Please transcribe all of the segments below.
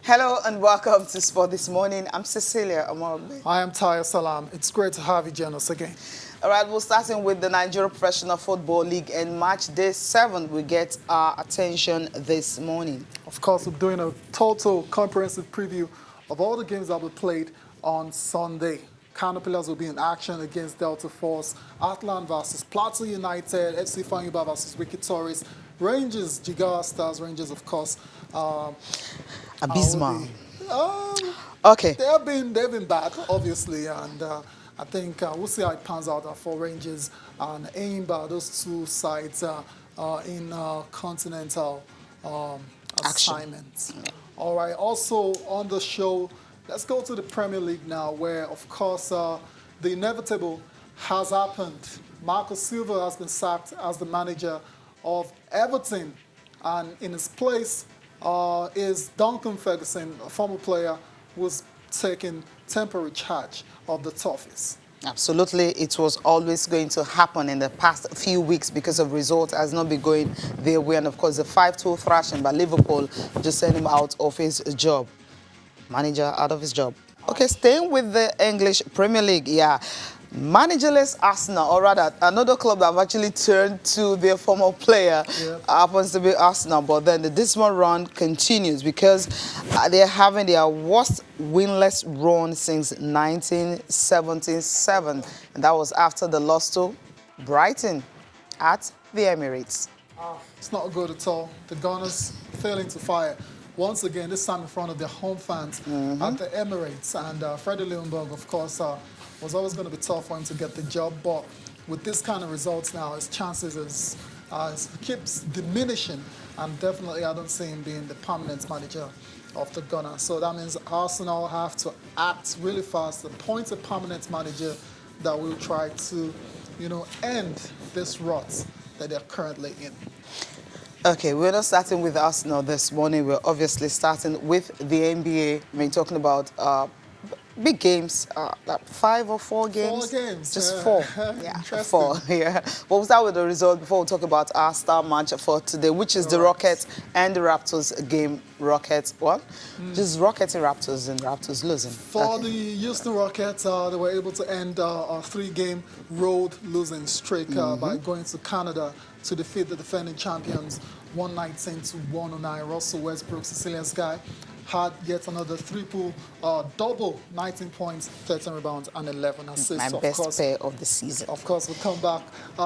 Hello and welcome to Sport This Morning. I'm Cecilia Amorbe. I am Taya Salam. It's great to have you join us again. All right, we're starting with the Nigeria Professional Football League, and match day 7 will get our attention this morning. Of course, we're doing a total comprehensive preview of all the games that will be played on Sunday. Kano Pillars will be in action against Delta Force, Atlan versus Plateau United, FC Fanyuba versus Wiki Tories, Rangers, Jigawa Stars, Rangers, of course. Abysmal. Okay. They've been bad, obviously, and I think we'll see how it pans out for Rangers and Aimba, those two sides in continental assignments. All right, also on the show, let's go to the Premier League now, where, of course, the inevitable has happened. Marco Silva has been sacked as the manager of Everton, and in his place is Duncan Ferguson, a former player who's taking temporary charge of the Toffees. Absolutely, it was always going to happen in the past few weeks because of results has not been going their way, and of course the 5-2 thrashing by Liverpool just sent him out of his job. Manager out of his job. Okay, staying with the English Premier League, managerless Arsenal, or rather another club that have actually turned to their former player happens to be Arsenal, but then the dismal run continues because they're having their worst winless run since 1977, and that was after the loss to Brighton at the Emirates. It's not good at all. The Gunners failing to fire once again, this time in front of their home fans at the Emirates, and Freddie Ljungberg, of course, was always going to be tough for him to get the job, but with this kind of results now, his chances keeps diminishing, and definitely I don't see him being the permanent manager of the Gunners. So that means Arsenal have to act really fast, appoint a permanent manager that will try to, end this rut that they're currently in. Okay, we're not starting with Arsenal this morning. We're obviously starting with the NBA. I mean, talking about big games, like 5 or 4 games? 4 games. Just 4. Yeah, 4. Yeah. But we'll start with the result before we talk about our star match for today, which is the Rockets and the Raptors game. Rockets, what? Just Rockets and Raptors losing. For the Houston Rockets, they were able to end a 3-game road losing streak by going to Canada to defeat the defending champions 119-109. Russell Westbrook, Sicilian's guy, had yet another double, 19 points, 13 rebounds, and 11 assists. My best player of the season. Of course, we'll come back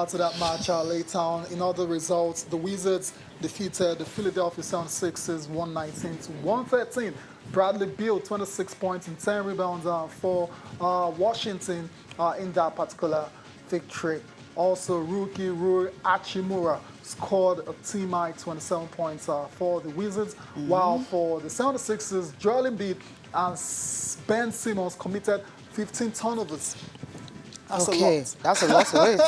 to that match later on. In other results, the Wizards defeated the Philadelphia 76ers 119-113. Bradley Beal, 26 points and 10 rebounds for Washington in that particular victory. Also, rookie Rui Hachimura scored a team-high 27 points for the Wizards, while for the 76ers, Joel Embiid and Ben Simmons committed 15 turnovers. That's a lot. That's a lot to wait.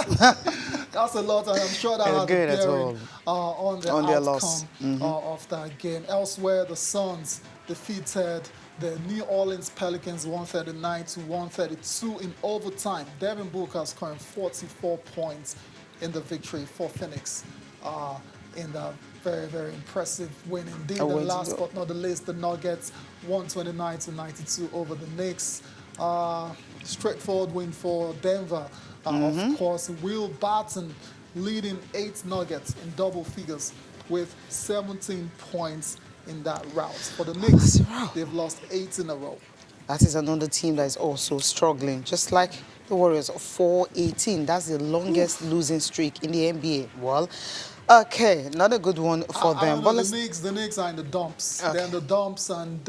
That's a lot, and I'm sure that had a bearing on the outcome loss. Of that game. Elsewhere, the Suns defeated the New Orleans Pelicans 139-132 in overtime. Devin Booker scoring 44 points in the victory for Phoenix in the very, very impressive win indeed. And last but not the least, the Nuggets 129-92 over the Knicks. Straightforward win for Denver. Of course, Will Barton leading 8 Nuggets in double figures with 17 points in that route. For the Knicks, they've lost 8 in a row. That is another team that is also struggling, just like the Warriors, 4-18. That's the longest losing streak in the NBA. Well, okay, not a good one for them. But the Knicks are in the dumps. Okay. They're in the dumps, and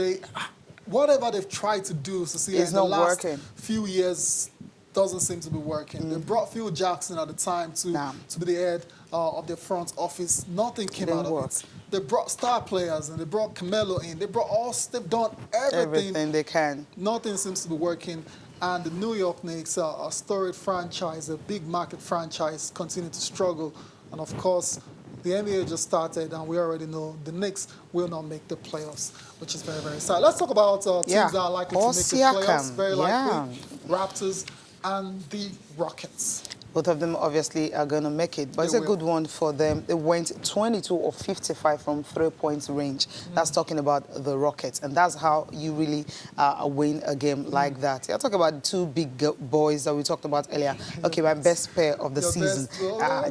whatever they've tried to do, Cecilia, in the last few years doesn't seem to be working. They brought Phil Jackson at the time to be the head of their front office. Nothing came out of it. They brought star players, and they brought Carmelo in. They've done everything they can. Nothing seems to be working. And the New York Knicks, a storied franchise, a big market franchise, continue to struggle. And of course, the NBA just started, and we already know the Knicks will not make the playoffs, which is very, very sad. Let's talk about teams that are likely to make the playoffs. Very likely. Raptors and the Rockets. Both of them obviously are going to make it, but it's a good one for them. They went 22 of 55 from 3-point range. That's talking about the Rockets, and that's how you really win a game like that. I'll talk about the two big boys that we talked about earlier. Okay, my best pair of the season.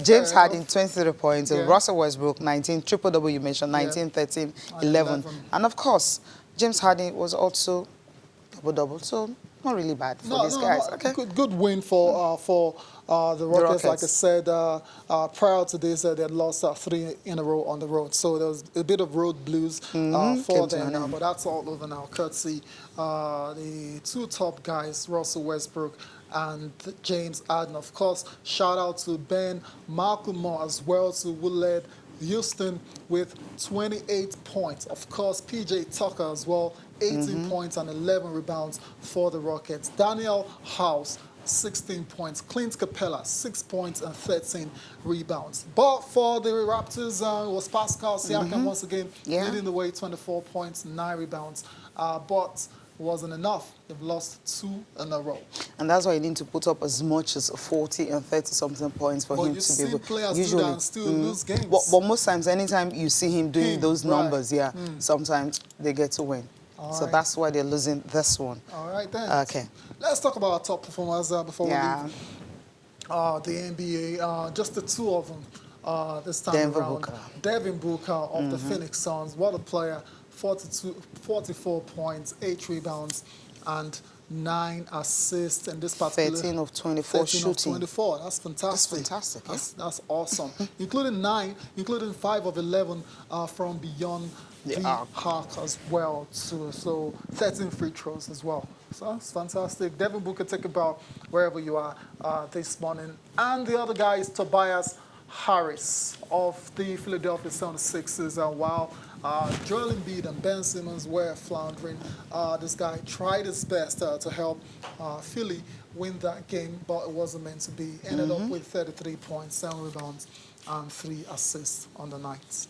James Harden, 23 points. Russell Westbrook, 19. Triple-double you mentioned, 19, 13, 11. And of course, James Harden was also double-double, so not really bad for these guys. Okay, good win for the Rockets. Like I said, prior to this, they had lost 3 in a row on the road, so there was a bit of road blues for them now. But that's all over now, courtesy the two top guys, Russell Westbrook and James Harden. Of course, shout out to Ben McLemore as well, who led Houston with 28 points. Of course, PJ Tucker as well, 18 points and 11 rebounds for the Rockets. Daniel House, 16 points. Clint Capella, 6 points and 13 rebounds. But for the Raptors, it was Pascal Siakam once again leading the way, 24 points, 9 rebounds. But wasn't enough. They've lost 2 in a row. And that's why you need to put up as much as 40 and 30-something points for him to be able. Players usually do that and still lose games. But most times, anytime you see him doing those numbers, sometimes they get to win. So that's why they're losing this one. All right, then. Okay. Let's talk about our top performers before we leave the NBA. Just the 2 of them this time around. Devin Booker of the Phoenix Suns. What a player. 44 points, 8 rebounds, and 9 assists in this particular 13 of 24 shooting. 24. That's fantastic. That's fantastic. That's awesome. including 5 of 11 from beyond the arc as well too. So 13 free throws as well. So that's fantastic. Devin Booker, take about wherever you are this morning. And the other guy is Tobias Harris of the Philadelphia 76ers. While Joel Embiid and Ben Simmons were floundering, this guy tried his best to help Philly win that game, but it wasn't meant to be. Ended up with 33 points, 7 rebounds, and 3 assists on the night.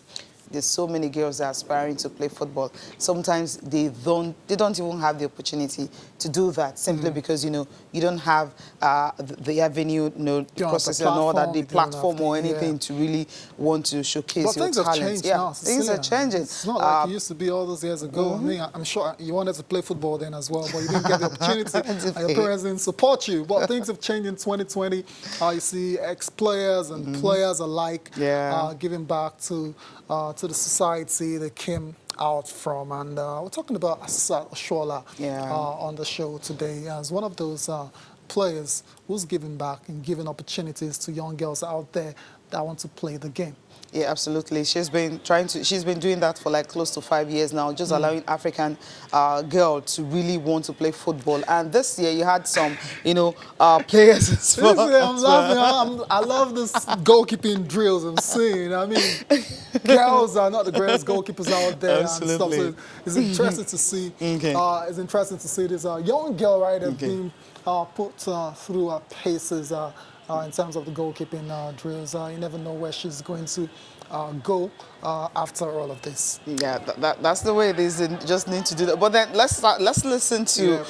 There's so many girls that are aspiring to play football. Sometimes they don't even have the opportunity to do that simply because, you don't have the avenue, the process and all that, the platform or anything to really want to showcase your talent. But things have changed now. Things are changing. It's not like it used to be all those years ago. I mean, I'm sure you wanted to play football then as well, but you didn't get the opportunity. Your parents didn't support you. But things have changed in 2020. You see ex-players and players alike giving back to the society they came out from. And we're talking about Asisa Oshola on the show today as one of those players who's giving back and giving opportunities to young girls out there that want to play the game. Yeah, absolutely. She's been doing that for like close to 5 years now, just allowing African girl to really want to play football. And this year you had some, players as well. I'm laughing. I love this goalkeeping drills I'm seeing. I mean, girls are not the greatest goalkeepers out there. Absolutely. And stuff. So it's interesting to see. It's interesting to see this young girl being put through her paces. In terms of the goalkeeping drills, you never know where she's going to go after all of this. Yeah, that's the way it is. You just need to do that. But then let's listen to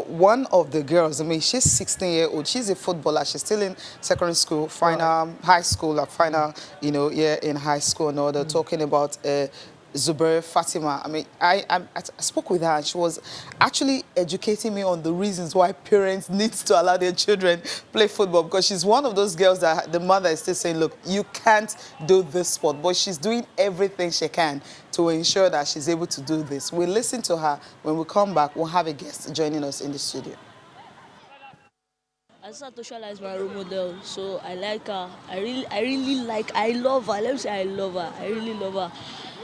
one of the girls. I mean, she's 16-year-old. She's a footballer. She's still in secondary school, high school, year in high school and all. They're talking about Zubair Fatima. I mean, I spoke with her and she was actually educating me on the reasons why parents need to allow their children play football, because she's one of those girls that the mother is still saying, look, you can't do this sport, but she's doing everything she can to ensure that she's able to do this. We'll listen to her. When we come back, we'll have a guest joining us in the studio. Asisa Oshola is my role model, so I like her. I love her. Let me say I love her. I really love her.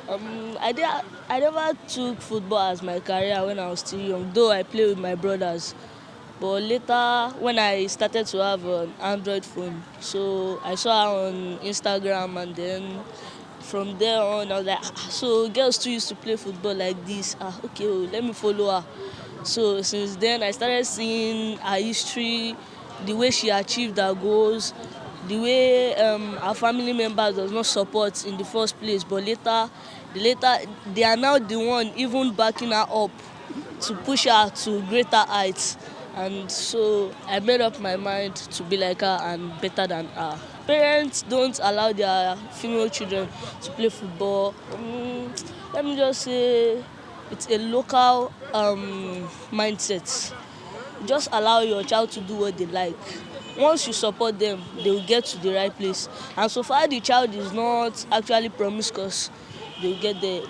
I never took football as my career when I was still young, though I played with my brothers. But later, when I started to have an Android phone, so I saw her on Instagram, and then from there on, I was like, so girls too used to play football like this. Okay, let me follow her. So since then, I started seeing her history, the way she achieved her goals, the way our family members does not support in the first place, but later they are now the one even backing her up to push her to greater heights. And so I made up my mind to be like her and better than her. Parents don't allow their female children to play football. Let me just say it's a local mindset. Just allow your child to do what they like. Once you support them, they will get to the right place. And so far the child is not actually promiscuous, they will get there.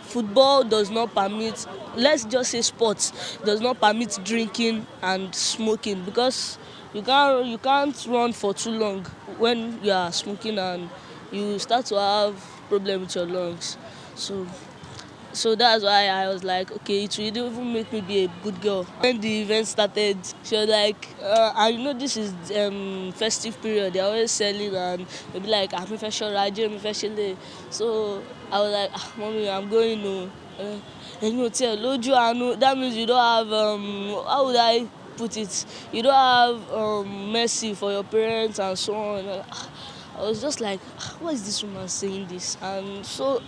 Football does not permit, let's just say sports, does not permit drinking and smoking, because you can't run for too long when you are smoking and you start to have problem with your lungs. So that's why I was like, okay, it will even make me be a good girl. When the event started, she was like, and you know this is festive period, they're always selling and they'll be like, I'm a So I was like, mommy, I'm going to, and you tell, Loju Anu, that means you don't have, how would I put it? You don't have mercy for your parents and so on. I was just like, why is this woman saying this? And so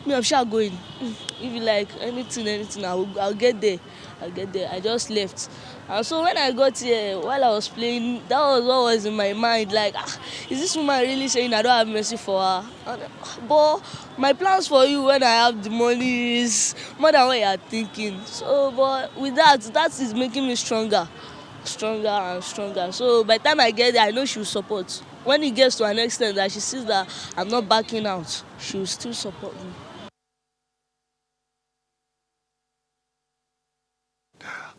I'm sure going. If you like anything, I'll get there. I just left. And so when I got here, while I was playing, that was what was in my mind. Like, is this woman really saying I don't have mercy for her? But my plans for you when I have the money is more than what you are thinking. So, but with that is making me stronger and stronger. So by the time I get there, I know she will support. When it gets to an extent that she sees that I'm not backing out, she will still support me.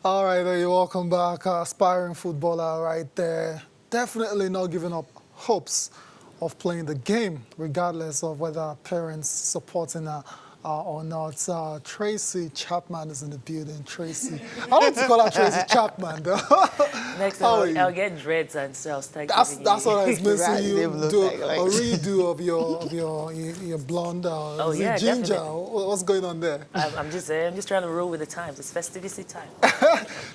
All right, there you welcome back. Aspiring footballer right there. Definitely not giving up hopes of playing the game, regardless of whether parents supporting her or not. Tracy Chapman is in the building. Tracy, I like to call her Tracy Chapman, though. Next How are time you? I'll get dreads and so I'll start That's giving what you. I was missing. Right, You they look do like- a redo of your blonde. Oh, is it yeah, ginger. definitely. What's going on there? I'm just trying to roll with the times. It's festivity time.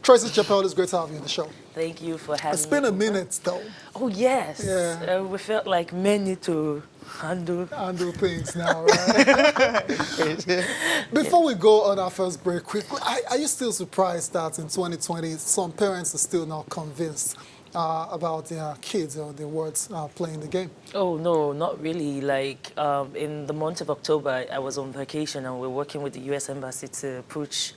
Tracy Chapman, it's great to have you on the show. Thank you for having me. It's been a over. minute, though. Oh, yes. Yeah. We felt like men need to handle. Handle things now, right? Before we go on our first break, quickly, are you still surprised that in 2020 some parents are still not convinced about their kids or their wards playing the game? Oh, no, not really. Like, in the month of October, I was on vacation and we're working with the U.S. Embassy to approach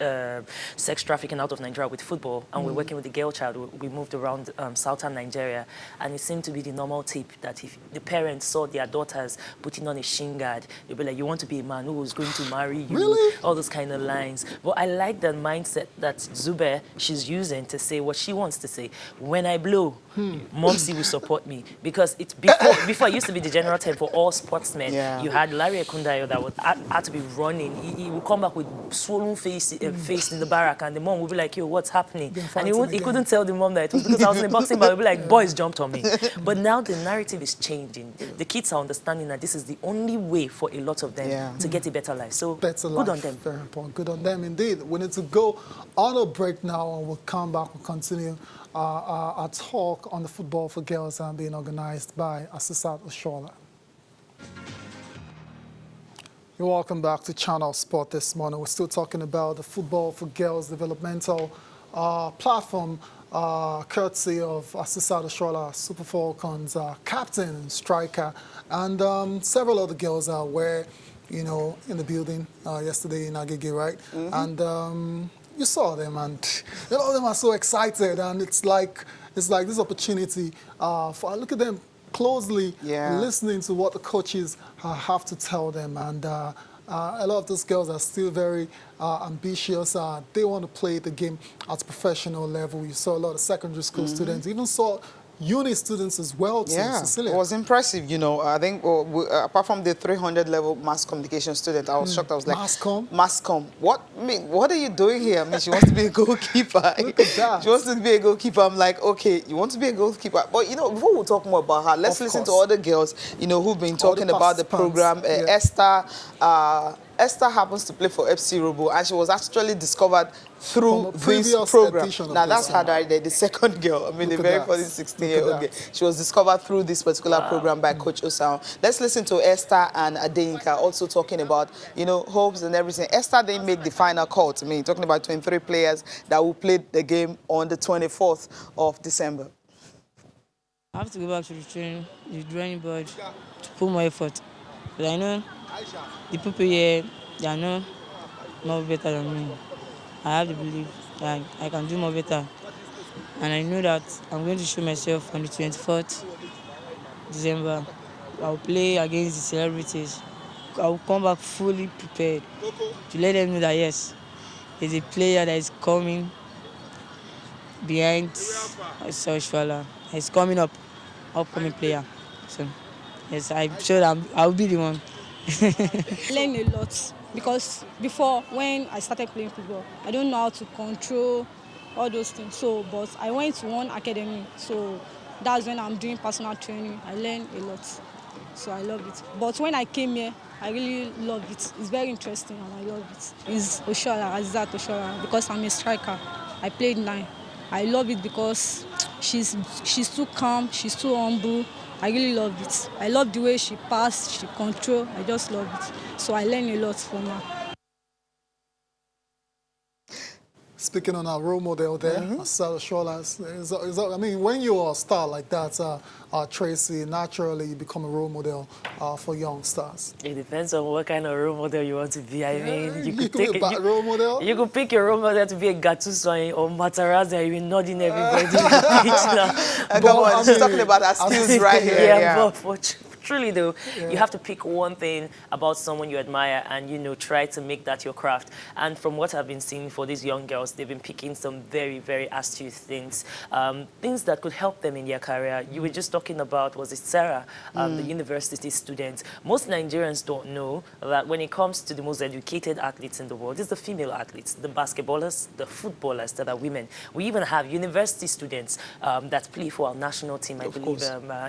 sex trafficking out of Nigeria with football. And we're working with the girl child. We moved around southern Nigeria. And it seemed to be the normal tip that if the parents saw their daughters putting on a shin guard, they'd be like, you want to be a man who was going to marry you? Really? All those kind of lines. But I like the mindset that Zube, she's using to say what she wants to say. When I blow, Momsy will support me. Because it's before it used to be the general term for all sportsmen. Yeah. You had Larry Ekundayo that had to be running. He would come back with swollen face in the barrack, and the mom would be like, yo, what's happening? And he couldn't tell the mom that it was because I was in the boxing, but he'd be like, boys jumped on me. But now the narrative is changing. The kids are understanding that this is the only way for a lot of them to get a better life. So Better good life. on them. Very important. Good on them indeed. We need to go on a break now, and we'll come back. We'll continue our talk on the football for girls being organized by Asisat Oshola. You're welcome back to Channel Sport this morning. We're still talking about the Football for Girls developmental platform, courtesy of Asisat Oshola, Super Falcons captain and striker, and several other girls were, in the building yesterday in Agege, right? And you saw them, and a lot of them are so excited, and it's like this opportunity for look at them closely, listening to what the coaches have to tell them, and a lot of those girls are still very ambitious. They want to play the game at professional level. You saw a lot of secondary school students, even saw uni students as well too, Yeah, Cecilia. it was impressive, I think apart from the 300 level mass communication student, I was shocked. I was like, mass com? What are you doing here? I mean, she wants to be a goalkeeper. Look at that. She wants to be a goalkeeper. I'm like, okay, you want to be a goalkeeper. But, before we talk more about her, let's listen to other girls, who've been talking about the program. Esther, Esther happens to play for FC Robo, and she was actually discovered through From a this previous program. edition of Now, this, that's how I did the second girl. I mean, Look the at very that. first Look 16-year-old at girl. that. She was discovered through this particular program by Coach Osao. Let's listen to Esther and Adeyinka also talking about, you know, hopes and everything. Esther didn't make the final call to me, talking about 23 players that will play the game on the 24th of December. I have to go back to the drawing board, to put more effort. But I know the people here, they are not more better than me. I have the belief that I can do more better. And I know that I'm going to show myself on the 24th December. I'll play against the celebrities. I'll come back fully prepared to let them know that yes, there's a player that is coming behind Social. He's coming up, upcoming player. So yes, I'm sure that I'll be the one. I learned a lot because before, when I started playing football, I don't know how to control all those things. So, but I went to one academy, so that's when I'm doing personal training. I learned a lot, so I love it. But when I came here, I really love it. It's very interesting and I love it. It's Oshola, Azizat Oshola, because I'm a striker. I played 9. I love it because she's too calm, she's too humble. I really love it. I love the way she passed, she control. I just love it. So I learn a lot from her. Speaking on our role model there, Marcelo Sholas. I mean, when you are a star like that, Tracy, naturally you become a role model for young stars. It depends on what kind of role model you want to be. I mean, you could be a bad role model. You could pick your role model to be a Gattuso or Matarazzi, and you'll be nodding everybody in the pitch now. Come on, she's talking about her skills right here. Yeah, but truly though, you have to pick one thing about someone you admire and, you know, try to make that your craft. And from what I've been seeing for these young girls, they've been picking some very, very astute things, things that could help them in their career. You were just talking about, was it Sarah, the university student? Most Nigerians don't know that when it comes to the most educated athletes in the world, it's the female athletes, the basketballers, the footballers that are women. We even have university students that play for our national team. I believe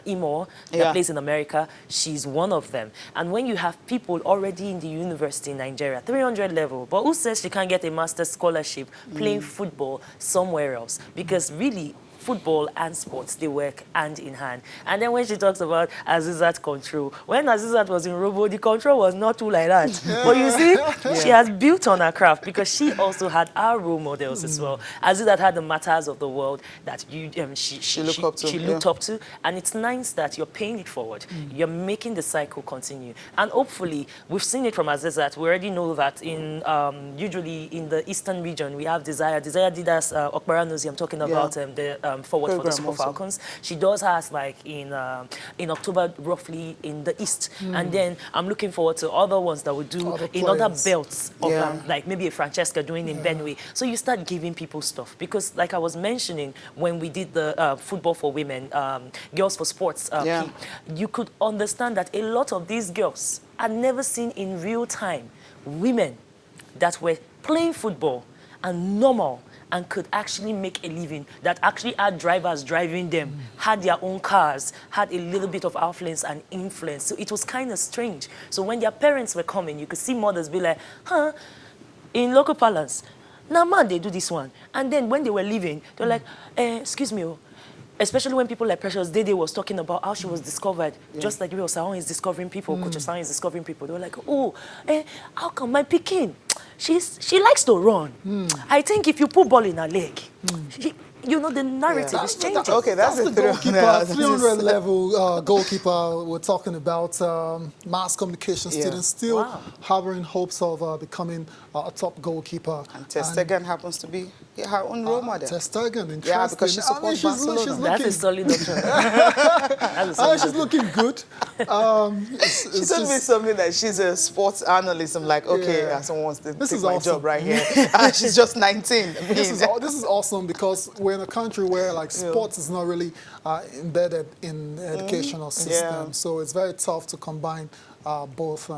Imo, that plays in America. She's one of them. And when you have people already in the university in Nigeria, 300 level, but who says she can't get a master's scholarship playing football somewhere else? Because really, football and sports, they work hand in hand. And then when she talks about Azizat control, when Azizat was in Robo, the control was not too like that. But you see, she has built on her craft because she also had our role models as well. Azizat had the matters of the world that she looked up to. And it's nice that you're paying it forward. You're making the cycle continue. And hopefully, we've seen it from Azizat. We already know that in usually in the eastern region, we have Desire. Desire did us, Okbara knows I'm talking about the forward for the Super Falcons. She does hers like in October, roughly in the east. And then I'm looking forward to other ones that will do in other belts of like maybe a Francesca doing in Benue. So you start giving people stuff because, like I was mentioning, when we did the football for women, girls for sports, you could understand that a lot of these girls are never seen in real time women that were playing football and normal and could actually make a living, that actually had drivers driving them, had their own cars, had a little bit of affluence and influence. So it was kind of strange. So when their parents were coming, you could see mothers be like, in local parlance, now man, they do this one. And then when they were leaving, they were like, excuse me, especially when people like Precious Dede was talking about how she was discovered, just like Osaon is discovering people, Coach Osaon is discovering people. They were like, oh, how come my Pekin? She likes to run. I think if you put ball in her leg, you know, the narrative is changing. That's the goalkeeper, 300 level goalkeeper. We're talking about mass communication students still harboring hopes of becoming a top goalkeeper. And Ter Stegen happens to be her own role model. Ter Stegen, interesting. Yeah, because she supports Barcelona. That's a solid option. She's looking good. She told me something that she's a sports analyst. I'm like, okay, someone wants to take my job right here. And she's just 19. This is awesome because we're in a country where like sports is not really embedded in the educational system. So it's very tough to combine both.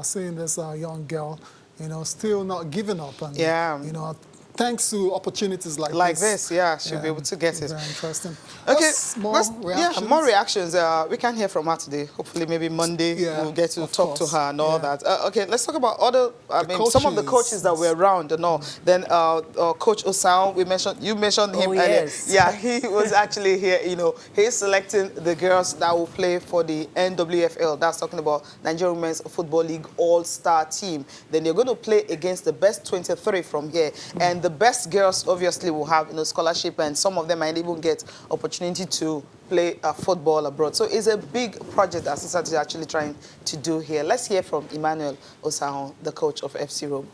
Seeing this young girl, you know, still not giving up and, you know, thanks to opportunities like this, yeah, she'll be able to get it. Very interesting. Okay, More reactions. Yeah, more reactions. We can hear from her today. Hopefully, maybe Monday we'll get to talk to her and all that. Okay, let's talk about other. Some of the coaches that were around and all. Then Coach Osao, you mentioned him earlier. Yes. Yeah, he was actually here. You know, he's selecting the girls that will play for the NWFL. That's talking about Nigeria Women's Football League All-Star Team. Then they're going to play against the best 23 from here, and the best girls obviously will have scholarship, and some of them might even get opportunity to play football abroad. So it's a big project that Asisat is actually trying to do here. Let's hear from Emmanuel Osahon, the coach of FC Rome.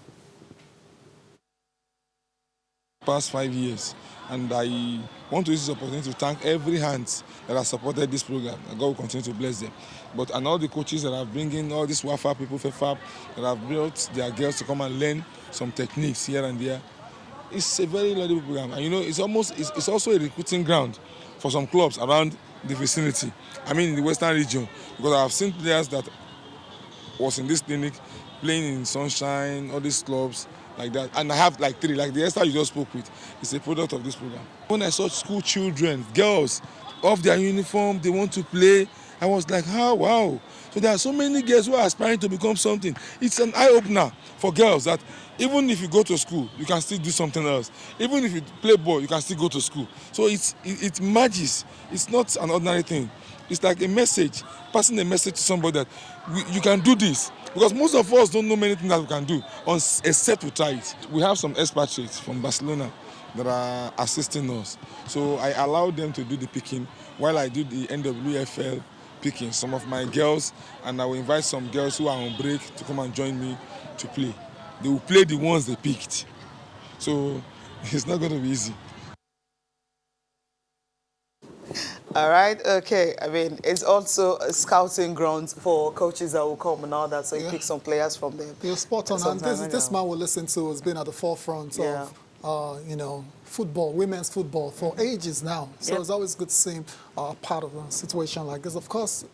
Past 5 years, and I want to use this opportunity to thank every hand that has supported this program, and God will continue to bless them. But and all the coaches that have bring in, all these WAFA people, FEFAP, that have brought their girls to come and learn some techniques here and there. It's a very laudable program, and it's also a recruiting ground for some clubs around the vicinity. I mean, in the Western region, because I have seen players that was in this clinic playing in Sunshine, all these clubs like that, and I have like 3, like the Esther you just spoke with. It's a product of this program. When I saw school children, girls, off their uniform, they want to play, I was like, oh, wow. So there are so many girls who are aspiring to become something. It's an eye-opener for girls that even if you go to school, you can still do something else. Even if you play ball, you can still go to school. So it merges. It's not an ordinary thing. It's like a message, passing a message to somebody that you can do this. Because most of us don't know many things that we can do, except we try it. We have some expatriates from Barcelona that are assisting us. So I allow them to do the picking while I do the NWFL picking. Some of my girls, and I will invite some girls who are on break to come and join me to play. They will play the ones they picked. So it's not going to be easy. All right, okay. I mean, it's also a scouting ground for coaches that will come and all that, so you pick some players from them. You're spot on. And this man we'll listen to has been at the forefront of, football, women's football for ages now. So it's always good to see him part of a situation like this. Of course,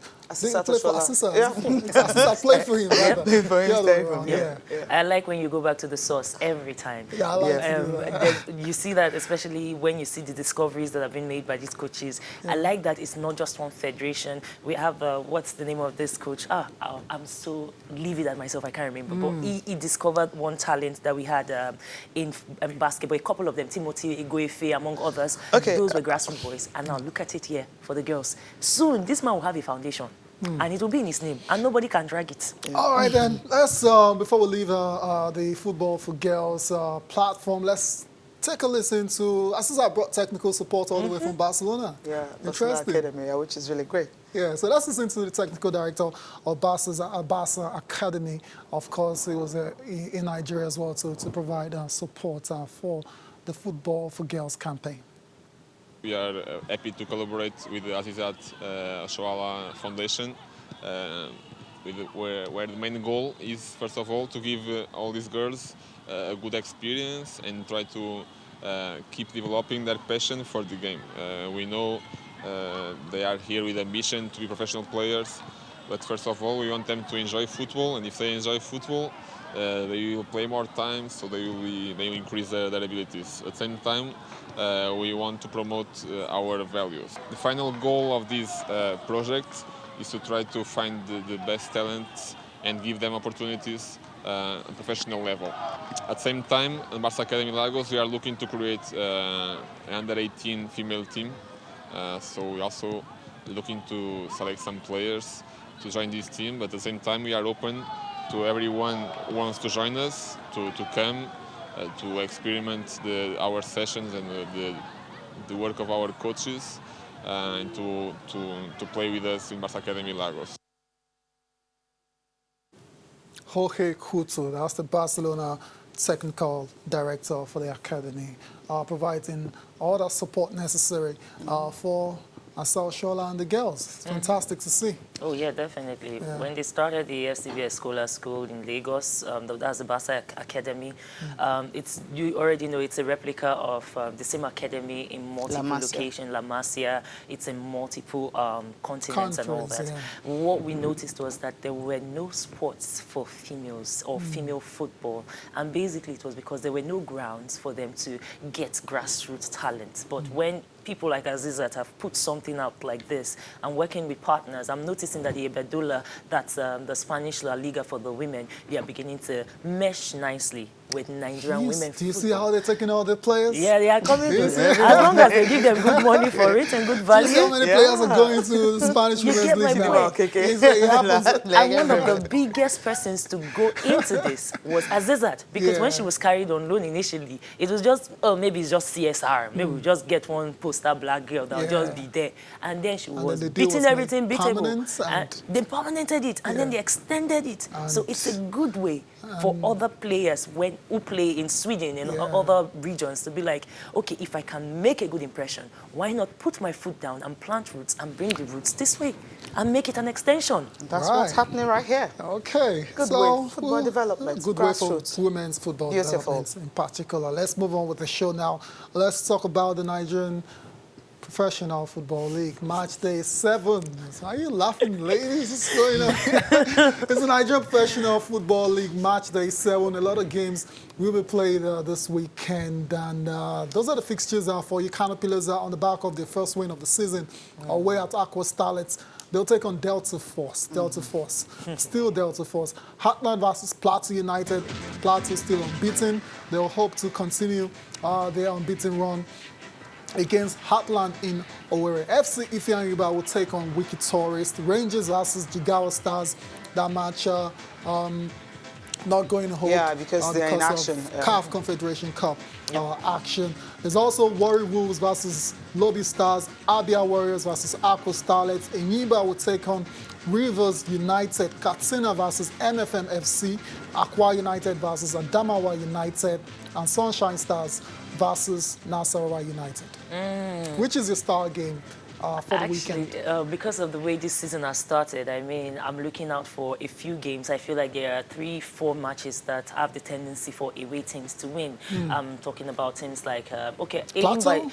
didn't play for Asisa. Asisa played for him, rather. Played for him, I like when you go back to the source every time. Yeah, I like to do that. You see that, especially when you see the discoveries that have been made by these coaches. I like that it's not just one federation. We have, what's the name of this coach? I'm so livid at myself, I can't remember. But he discovered one talent that we had in basketball. A couple of them, Timothy Egoefe, among others. Okay. Those were grassroots boys. And now look at it here for the girls. Soon, this man will have a foundation. And it will be in his name, and nobody can drag it. All right, then. Let's, before we leave the Football for Girls platform, let's take a listen to, Asisa brought technical support all the way from Barcelona. Yeah, interesting. Academy, which is really great. Yeah, so let's listen to the technical director of Barca Academy. Of course, he was in Nigeria as well to provide support for the Football for Girls campaign. We are happy to collaborate with the Azizat Shoala Foundation, where the main goal is, first of all, to give all these girls a good experience and try to keep developing their passion for the game. We know they are here with ambition to be professional players, but first of all, we want them to enjoy football, and if they enjoy football, they will play more time, so they will increase their abilities. At the same time, we want to promote our values. The final goal of this project is to try to find the best talents and give them opportunities at a professional level. At the same time, in Barca Academy Lagos, we are looking to create an under-18 female team. So we're also looking to select some players to join this team, but at the same time, we are open to everyone who wants to join us, to come, to experiment our sessions and the work of our coaches, and to play with us in Barca Academy Lagos. Jorge Couto, that's the Barcelona technical director for the academy, providing all the support necessary for Asal Shola and the girls. It's fantastic to see. Oh, yeah, definitely. When they started the FCBS Scholar School in Lagos, that's the Basa Academy, you already know it's a replica of the same academy in multiple locations, La Masia. It's in multiple continents and all that. What we noticed was that there were no sports for females or female football. And basically it was because there were no grounds for them to get grassroots talent. But when people like Azizat have put something out like this and working with partners, I'm noticing that the Iberdrola, that's the Spanish La Liga for the women, they are beginning to mesh nicely with Nigerian women. Do you see how they're taking all the players? Yeah, they are coming to as long as they give them good money for it and good value. Do you see how many players are going to the Spanish Women's League now? It happens. And one of the biggest persons to go into this was Azizat, because when she was carried on loan initially, it was just, oh, maybe it's just CSR. Maybe we'll just get one poster black girl that'll just be there. And then she was beating everything beatable. And they permanented it, and then they extended it. So it's a good way for other players who play in Sweden and other regions to be like, okay, if I can make a good impression, why not put my foot down and plant roots and bring the roots this way and make it an extension? That's what's happening right here. Okay. Good way for football development. Good way for women's football development in particular. Let's move on with the show now. Let's talk about the Nigerian Professional Football League, match day 7. Are you laughing, ladies? What's going on? It's the Nigerian Professional Football League, match day 7. A lot of games will be played this weekend, and those are the fixtures for you. Canopilas are on the back of their first win of the season, away at Aqua Starlets. They'll take on Delta Force. Still Delta Force. Heartland versus Plateau United. Plateau still unbeaten. They'll hope to continue their unbeaten run against Heartland in Owerri. FC Ifeanyiba will take on Wiki Tourist. Rangers versus Jigawa Stars. That match not going to hold. Yeah, because they're in action. CAF Confederation Cup action. There's also Warri Wolves versus Lobby Stars. Abia Warriors versus Aqua Starlets. Enyimba will take on Rivers United. Katsina versus MFM FC. Aqua United versus Adamawa United. And Sunshine Stars versus Nasarawa United. Which is your star game for the weekend? Because of the way this season has started, I mean, I'm looking out for a few games. I feel like there are 3-4 matches that have the tendency for away teams to win. I'm talking about teams like, Plateau?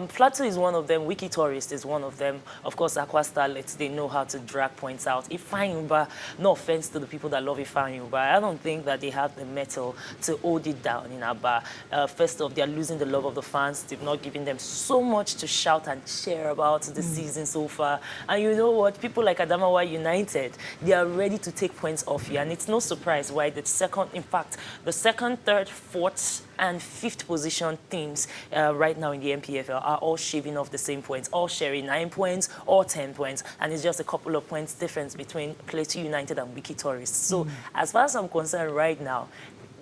Plateau is one of them. Wiki Tourist is one of them. Of course, Aqua Starlets, they know how to drag points out. Ifeanyiba, no offense to the people that love Ifeanyiba, I don't think that they have the mettle to hold it down in Aba. First off, they're losing the love of the fans. They've not given them so much to shout and cheer about the season so far. And you know what? People like Adamawa United, they are ready to take points off you. And it's no surprise why the second, third, fourth, and fifth position teams right now in the MPFL are all shaving off the same points, all sharing 9 points or 10 points. And it's just a couple of points difference between Plateau United and Wiki Tourists. So as far as I'm concerned right now,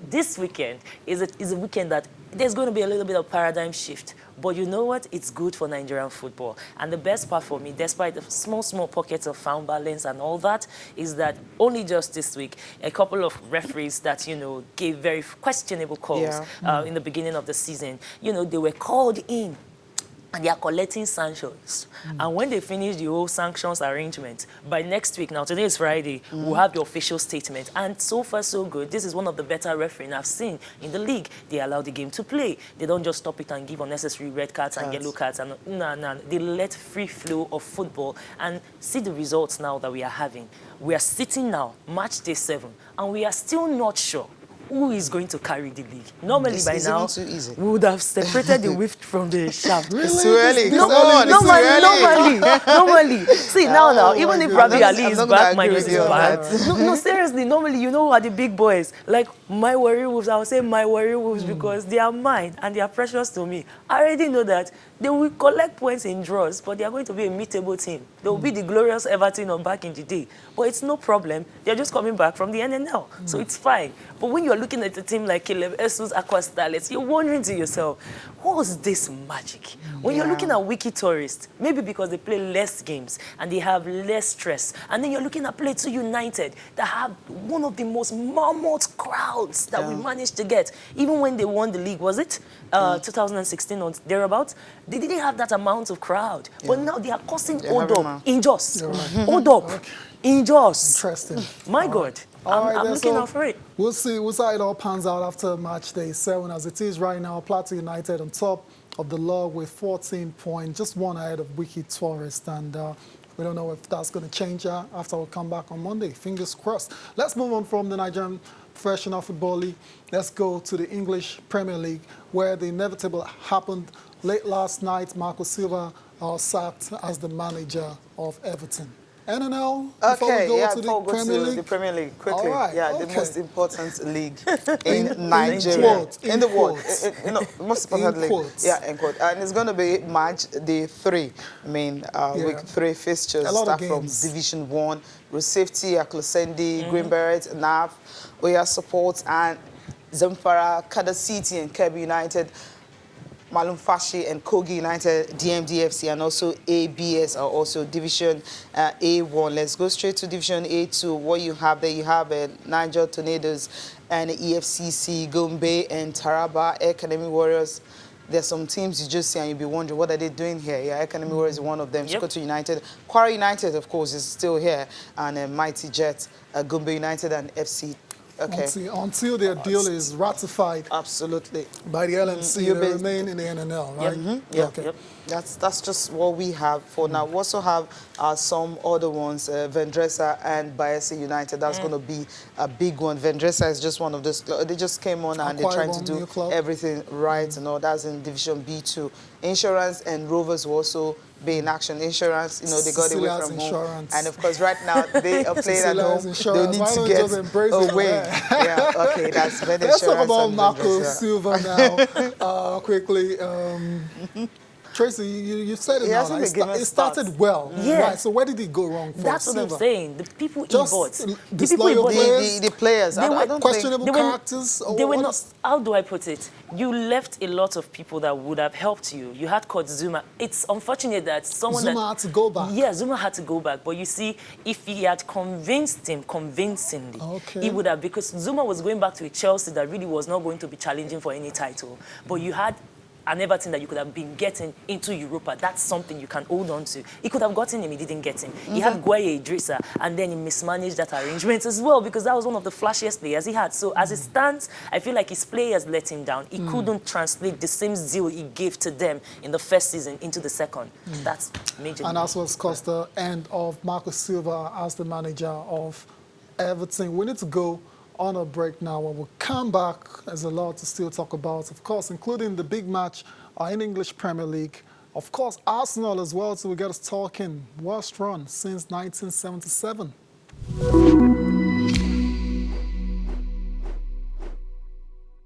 this weekend is a weekend that there's going to be a little bit of paradigm shift. But you know what? It's good for Nigerian football. And the best part for me, despite the small pockets of foul balance and all that, is that only just this week, a couple of referees that, gave very questionable calls in the beginning of the season, they were called in. And they are collecting sanctions. And when they finish the whole sanctions arrangement, by next week, now today is Friday, we'll have the official statement. And so far, so good. This is one of the better referees I've seen in the league. They allow the game to play. They don't just stop it and give unnecessary red cards and yellow cards. And no. They let free flow of football. And see the results now that we are having. We are sitting now, match day 7, and we are still not sure who is going to carry the league. Normally by now, we would have separated the whiff from the shaft. It's too early. Normally. See, now, even if Rabi Ali is back, Minus is back. No, seriously, normally, who are the big boys? Like, my Warri Wolves, I would say my Warri Wolves because they are mine and they are precious to me. I already know that they will collect points in draws, but they are going to be a meetable team. They will be the glorious Everton of back in the day. But it's no problem. They're just coming back from the NNL. So it's fine. But when you're looking at a team like Caleb Esu's Aqua Starlets, you're wondering to yourself, what was this magic? When you're looking at Wiki Tourist, maybe because they play less games and they have less stress. And then you're looking at Plateau United that have one of the most mammoth crowds that we managed to get. Even when they won the league, was it 2016 or thereabouts? They didn't have that amount of crowd. But now they are causing hold up in Jos. Hold up in Jos. Interesting. My God. All right, I'm then, looking so out for it. We'll see how it all pans out after match day 7. As it is right now, Plateau United on top of the log with 14 points, just one ahead of Wiki Tourist. And we don't know if that's going to change after we come back on Monday. Fingers crossed. Let's move on from the Nigerian Professional Football League. Let's go to the English Premier League, where the inevitable happened late last night. Marco Silva sacked as the manager of Everton. NNL, before we go to the Premier League? The Premier League, quickly. All right, the most important league in Nigeria. In the world. quotes. Most important league. Quotes. Yeah, in quotes. And it's going to be match day 3. I mean, week 3 fixtures start from Division 1. Rosafety, Aklosendi, Green Beret, NAF, Oya Support, and Zamfara, Kada City, and Kebbi United. Malum Fashi and Kogi United, DMDFC, and also ABS are also Division A1. Let's go straight to Division A2. What you have there, you have Niger Tornadoes and EFCC, Gombe and Taraba, Academy Warriors. There's some teams you just see and you'll be wondering, what are they doing here? Yeah, Academy Warriors is one of them. Sokoto United. Kwara United, of course, is still here. And Mighty Jet, Gombe United and FC. Okay. Until their deal is ratified. Absolutely. By the LNC, they remain in the NNL, right? Okay. That's just what we have for now. We also have some other ones, Vendresa and Bayelsa United. That's going to be a big one. Vendresa is just one of those. They just came on and they're trying to do everything right. That's in Division B2. Insurance and Rovers will also be in action. Insurance, they got away from home. And of course, right now, they are playing at home. They need to get away. Okay, that's Ved Insurance. Let's talk about Marco Silva now, quickly. Tracy, you said it now. It started well. Right, so where did it go wrong for That's Silva? what I'm saying. The people Just involved. the players. They were questionable characters. They were not. How do I put it? You left a lot of people that would have helped you. You had Coach Zuma. It's unfortunate that Zuma had to go back. Yeah, Zuma had to go back. But you see, if he had convinced him convincingly, he would have, because Zuma was going back to a Chelsea that really was not going to be challenging for any title. But you had and everything that you could have been getting into Europa, that's something you can hold on to. He could have gotten him, he didn't get him. He had Gueye Idrissa, and then he mismanaged that arrangement as well, because that was one of the flashiest players he had. So as it stands, I feel like his players let him down. He couldn't translate the same zeal he gave to them in the first season into the second. That's major. And that's what's caused the end of Marco Silva as the manager of Everton. We need to go on a break now. When we come back, there's a lot to still talk about, of course, including the big match in English Premier League. Of course, Arsenal as well, so we get us talking. Worst run since 1977.